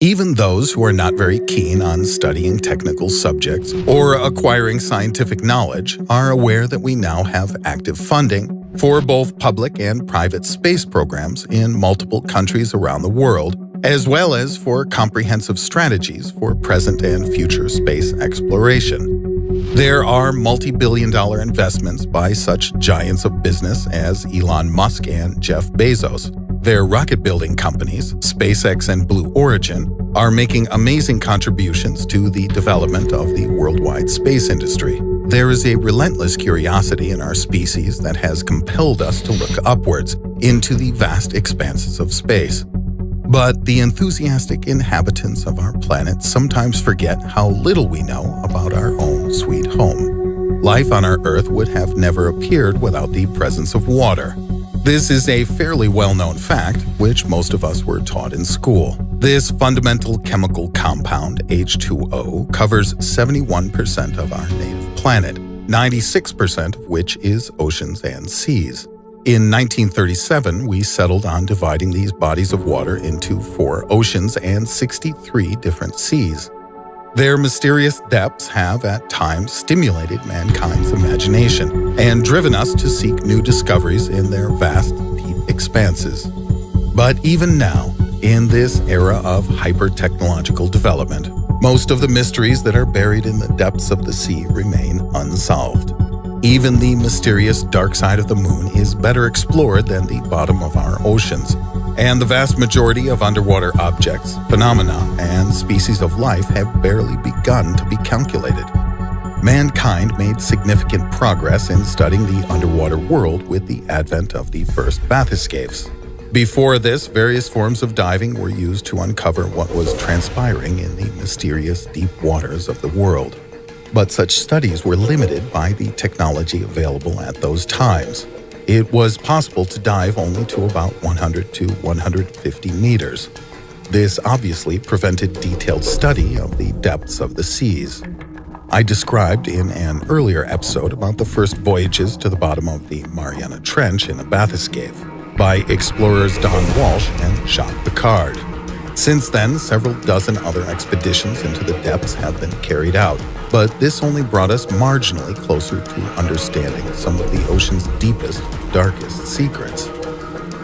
Even those who are not very keen on studying technical subjects or acquiring scientific knowledge are aware that we now have active funding for both public and private space programs in multiple countries around the world, as well as for comprehensive strategies for present and future space exploration. There are multi-billion-dollar investments by such giants of business as Elon Musk and Jeff Bezos. Their rocket-building companies, SpaceX and Blue Origin, are making amazing contributions to the development of the worldwide space industry. There is a relentless curiosity in our species that has compelled us to look upwards into the vast expanses of space. But the enthusiastic inhabitants of our planet sometimes forget how little we know about our own sweet home. Life on our Earth would have never appeared without the presence of water. This is a fairly well-known fact, which most of us were taught in school. This fundamental chemical compound, H2O, covers 71% of our native planet, 96% of which is oceans and seas. In 1937, we settled on dividing these bodies of water into 4 oceans and 63 different seas. Their mysterious depths have, at times, stimulated mankind's imagination and driven us to seek new discoveries in their vast, deep expanses. But even now, in this era of hyper-technological development, most of the mysteries that are buried in the depths of the sea remain unsolved. Even the mysterious dark side of the moon is better explored than the bottom of our oceans, and the vast majority of underwater objects, phenomena, and species of life have barely begun to be calculated. Mankind made significant progress in studying the underwater world with the advent of the first bathyscapes. Before this, various forms of diving were used to uncover what was transpiring in the mysterious deep waters of the world. But such studies were limited by the technology available at those times. It was possible to dive only to about 100 to 150 meters. This obviously prevented detailed study of the depths of the seas. I described in an earlier episode about the first voyages to the bottom of the Mariana Trench in a bathyscaphe by explorers Don Walsh and Jacques Piccard. Since then, several dozen other expeditions into the depths have been carried out, but this only brought us marginally closer to understanding some of the ocean's deepest, darkest secrets.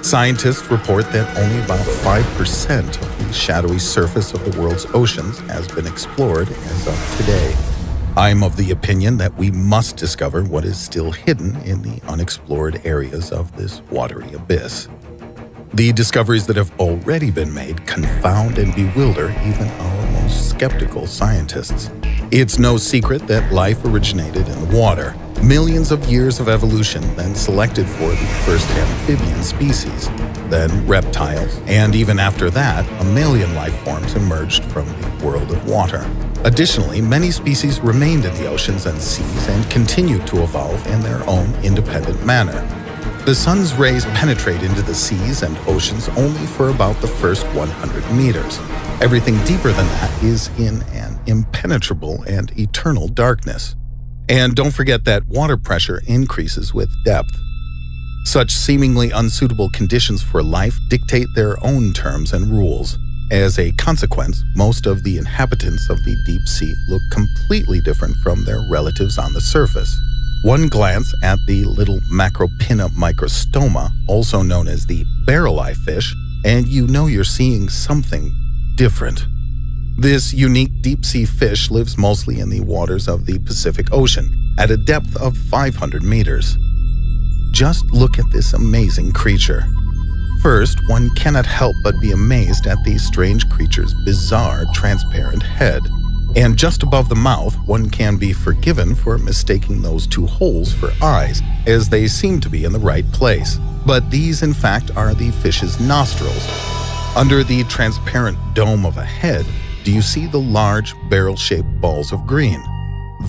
Scientists report that only about 5% of the shadowy surface of the world's oceans has been explored as of today. I'm of the opinion that we must discover what is still hidden in the unexplored areas of this watery abyss. The discoveries that have already been made confound and bewilder even our most skeptical scientists. It's no secret that life originated in the water. Millions of years of evolution then selected for the first amphibian species, then reptiles, and even after that, mammalian life forms emerged from the world of water. Additionally, many species remained in the oceans and seas and continued to evolve in their own independent manner. The sun's rays penetrate into the seas and oceans only for about the first 100 meters. Everything deeper than that is in an impenetrable and eternal darkness. And don't forget that water pressure increases with depth. Such seemingly unsuitable conditions for life dictate their own terms and rules. As a consequence, most of the inhabitants of the deep sea look completely different from their relatives on the surface. One glance at the little Macropinna microstoma, also known as the barrel-eye fish, and you know you're seeing something different. This unique deep-sea fish lives mostly in the waters of the Pacific Ocean, at a depth of 500 meters. Just look at this amazing creature. First, one cannot help but be amazed at the strange creature's bizarre, transparent head. And just above the mouth, one can be forgiven for mistaking those two holes for eyes, as they seem to be in the right place. But these, in fact, are the fish's nostrils. Under the transparent dome of a head, do you see the large, barrel-shaped balls of green?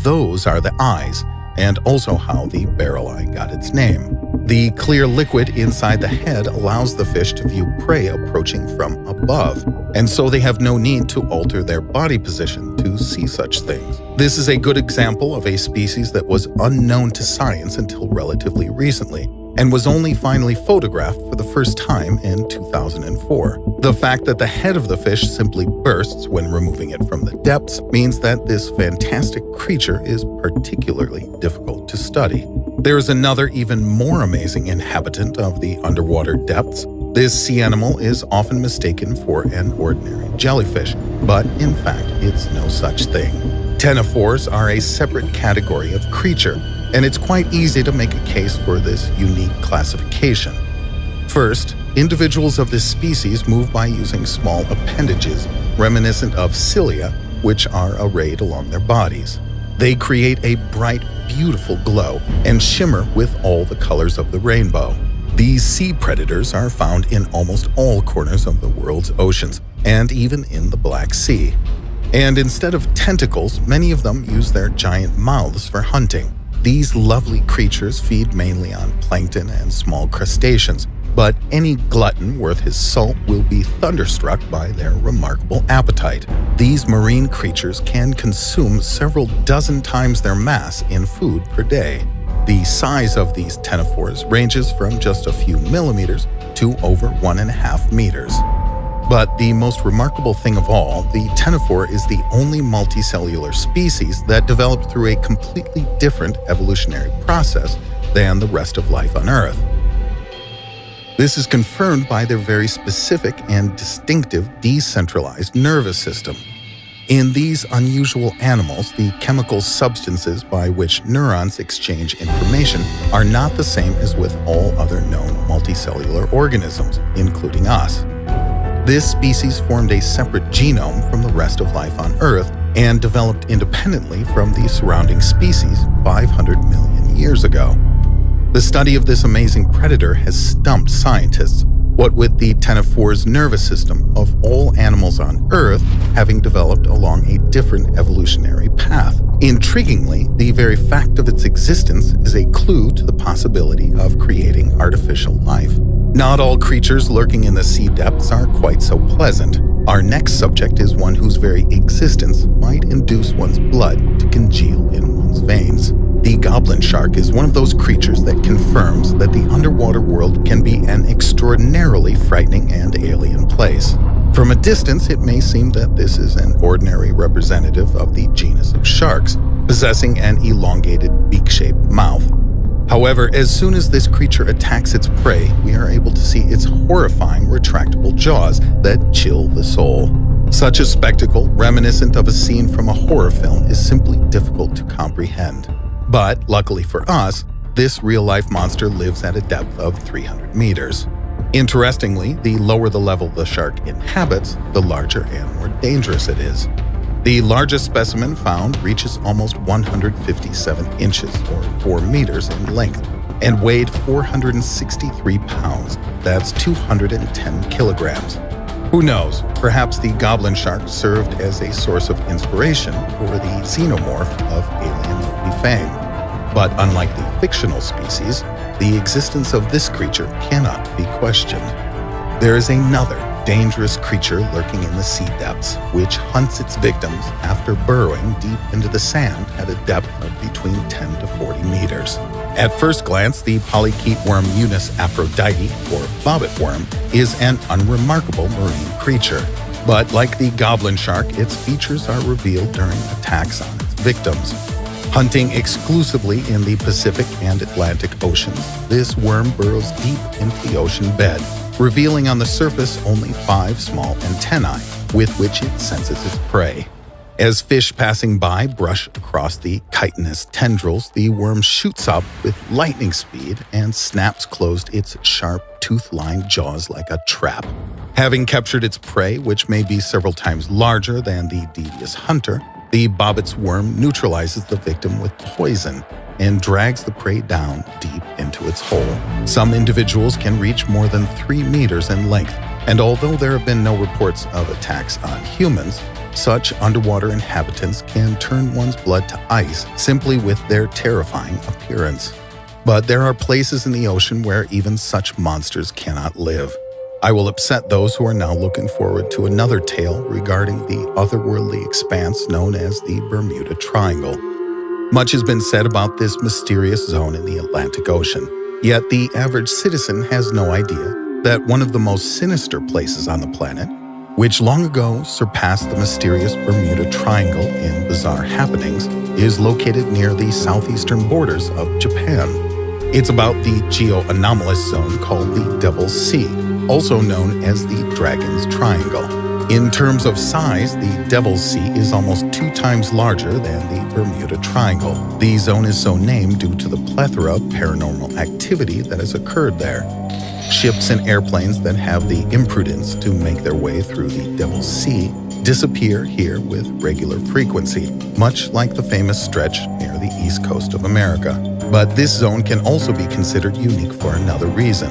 Those are the eyes, and also how the barrel eye got its name. The clear liquid inside the head allows the fish to view prey approaching from above, and so they have no need to alter their body position to see such things. This is a good example of a species that was unknown to science until relatively recently, and was only finally photographed for the first time in 2004. The fact that the head of the fish simply bursts when removing it from the depths means that this fantastic creature is particularly difficult to study. There is another even more amazing inhabitant of the underwater depths. This sea animal is often mistaken for an ordinary jellyfish, but in fact, it's no such thing. Ctenophores are a separate category of creature, and it's quite easy to make a case for this unique classification. First, individuals of this species move by using small appendages reminiscent of cilia, which are arrayed along their bodies. They create a bright, beautiful glow and shimmer with all the colors of the rainbow. These sea predators are found in almost all corners of the world's oceans, and even in the Black Sea. And instead of tentacles, many of them use their giant mouths for hunting. These lovely creatures feed mainly on plankton and small crustaceans, but any glutton worth his salt will be thunderstruck by their remarkable appetite. These marine creatures can consume several dozen times their mass in food per day. The size of these ctenophores ranges from just a few millimeters to over 1.5 meters. But the most remarkable thing of all, the ctenophore is the only multicellular species that developed through a completely different evolutionary process than the rest of life on Earth. This is confirmed by their very specific and distinctive decentralized nervous system. In these unusual animals, the chemical substances by which neurons exchange information are not the same as with all other known multicellular organisms, including us. This species formed a separate genome from the rest of life on Earth and developed independently from the surrounding species 500 million years ago. The study of this amazing predator has stumped scientists, what with the ctenophore's nervous system of all animals on Earth having developed along a different evolutionary path. Intriguingly, the very fact of its existence is a clue to the possibility of creating artificial life. Not all creatures lurking in the sea depths are quite so pleasant. Our next subject is one whose very existence might induce one's blood to congeal in one's veins. The goblin shark is one of those creatures that confirms that the underwater world can be an extraordinarily frightening and alien place. From a distance, it may seem that this is an ordinary representative of the genus of sharks, possessing an elongated beak-shaped mouth. However, as soon as this creature attacks its prey, we are able to see its horrifying retractable jaws that chill the soul. Such a spectacle, reminiscent of a scene from a horror film, is simply difficult to comprehend. But, luckily for us, this real-life monster lives at a depth of 300 meters. Interestingly, the lower the level the shark inhabits, the larger and more dangerous it is. The largest specimen found reaches almost 157 inches, or 4 meters in length, and weighed 463 pounds. That's 210 kilograms. Who knows, perhaps the goblin shark served as a source of inspiration for the xenomorph of alien movie fame. But unlike the fictional species, the existence of this creature cannot be questioned. There is another dangerous creature lurking in the sea depths, which hunts its victims after burrowing deep into the sand at a depth of between 10 to 40 meters. At first glance, the polychaete worm Eunice aphrodite, or bobbit worm, is an unremarkable marine creature. But like the goblin shark, its features are revealed during attacks on its victims. Hunting exclusively in the Pacific and Atlantic Oceans, this worm burrows deep into the ocean bed, revealing on the surface only 5 small antennae with which it senses its prey. As fish passing by brush across the chitinous tendrils, the worm shoots up with lightning speed and snaps closed its sharp, tooth-lined jaws like a trap. Having captured its prey, which may be several times larger than the devious hunter, the bobbit's worm neutralizes the victim with poison and drags the prey down deep into its hole. Some individuals can reach more than 3 meters in length, and although there have been no reports of attacks on humans, such underwater inhabitants can turn one's blood to ice simply with their terrifying appearance. But there are places in the ocean where even such monsters cannot live. I will upset those who are now looking forward to another tale regarding the otherworldly expanse known as the Bermuda Triangle. Much has been said about this mysterious zone in the Atlantic Ocean. Yet the average citizen has no idea that one of the most sinister places on the planet, which long ago surpassed the mysterious Bermuda Triangle in bizarre happenings, is located near the southeastern borders of Japan. It's about the geo-anomalous zone called the Devil's Sea, also known as the Dragon's Triangle. In terms of size, the Devil's Sea is almost 2 times larger than the Bermuda Triangle. The zone is so named due to the plethora of paranormal activity that has occurred there. Ships and airplanes that have the imprudence to make their way through the Devil's Sea disappear here with regular frequency, much like the famous stretch near the east coast of America. But this zone can also be considered unique for another reason.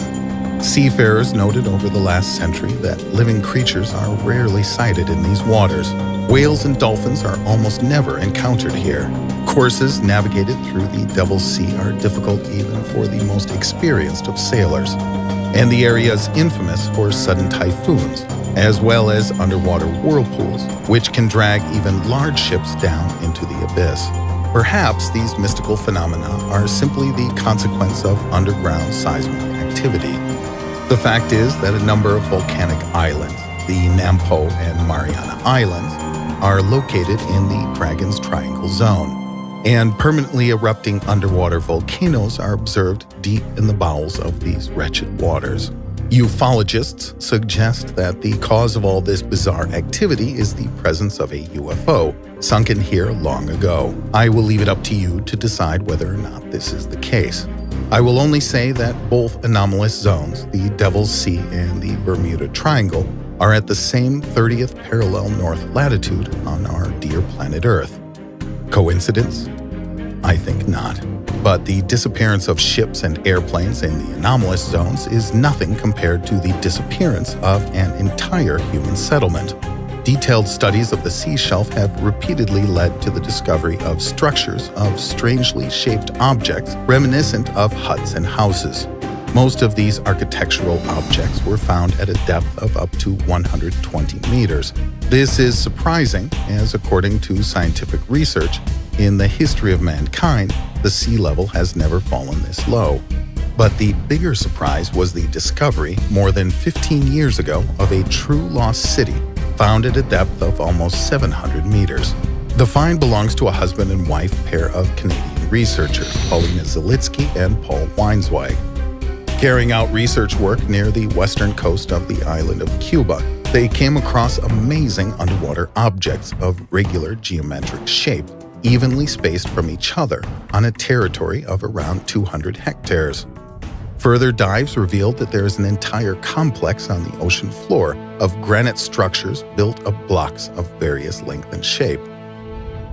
Seafarers noted over the last century that living creatures are rarely sighted in these waters. Whales and dolphins are almost never encountered here. Courses navigated through the Devil's Sea are difficult even for the most experienced of sailors. And the area is infamous for sudden typhoons, as well as underwater whirlpools, which can drag even large ships down into the abyss. Perhaps these mystical phenomena are simply the consequence of underground seismic activity. The fact is that a number of volcanic islands, the Nampo and Mariana Islands, are located in the Dragon's Triangle zone, and permanently erupting underwater volcanoes are observed deep in the bowels of these wretched waters. Ufologists suggest that the cause of all this bizarre activity is the presence of a UFO sunken here long ago. I will leave it up to you to decide whether or not this is the case. I will only say that both anomalous zones, the Devil's Sea and the Bermuda Triangle, are at the same 30th parallel north latitude on our dear planet Earth. Coincidence? I think not. But the disappearance of ships and airplanes in the anomalous zones is nothing compared to the disappearance of an entire human settlement. Detailed studies of the sea shelf have repeatedly led to the discovery of structures of strangely shaped objects reminiscent of huts and houses. Most of these architectural objects were found at a depth of up to 120 meters. This is surprising, as according to scientific research, in the history of mankind, the sea level has never fallen this low. But the bigger surprise was the discovery, more than 15 years ago, of a true lost city found at a depth of almost 700 meters. The find belongs to a husband and wife pair of Canadian researchers, Paulina Zalitsky and Paul Weinswag. Carrying out research work near the western coast of the island of Cuba, they came across amazing underwater objects of regular geometric shape, evenly spaced from each other on a territory of around 200 hectares. Further dives revealed that there is an entire complex on the ocean floor of granite structures built of blocks of various length and shape.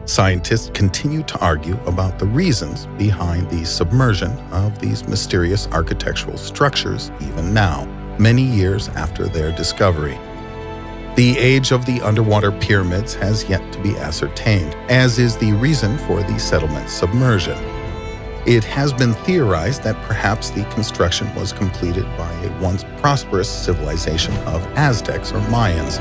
Scientists continue to argue about the reasons behind the submersion of these mysterious architectural structures even now, many years after their discovery. The age of the underwater pyramids has yet to be ascertained, as is the reason for the settlement's submersion. It has been theorized that perhaps the construction was completed by a once prosperous civilization of Aztecs or Mayans,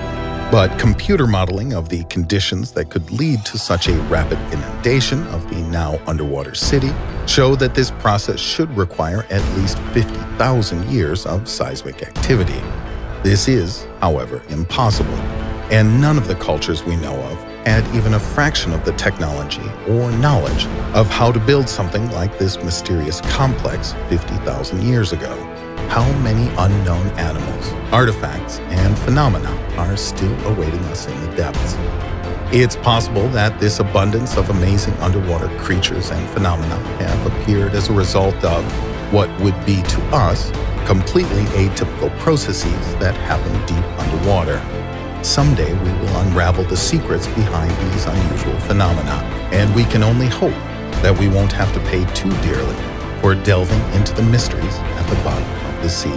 but computer modeling of the conditions that could lead to such a rapid inundation of the now underwater city show that this process should require at least 50,000 years of seismic activity. This is, however, impossible, and none of the cultures we know of had even a fraction of the technology or knowledge of how to build something like this mysterious complex 50,000 years ago. How many unknown animals, artifacts, and phenomena are still awaiting us in the depths? It's possible that this abundance of amazing underwater creatures and phenomena have appeared as a result of what would be to us completely atypical processes that happen deep underwater. Someday we will unravel the secrets behind these unusual phenomena, and we can only hope that we won't have to pay too dearly for delving into the mysteries at the bottom of the sea.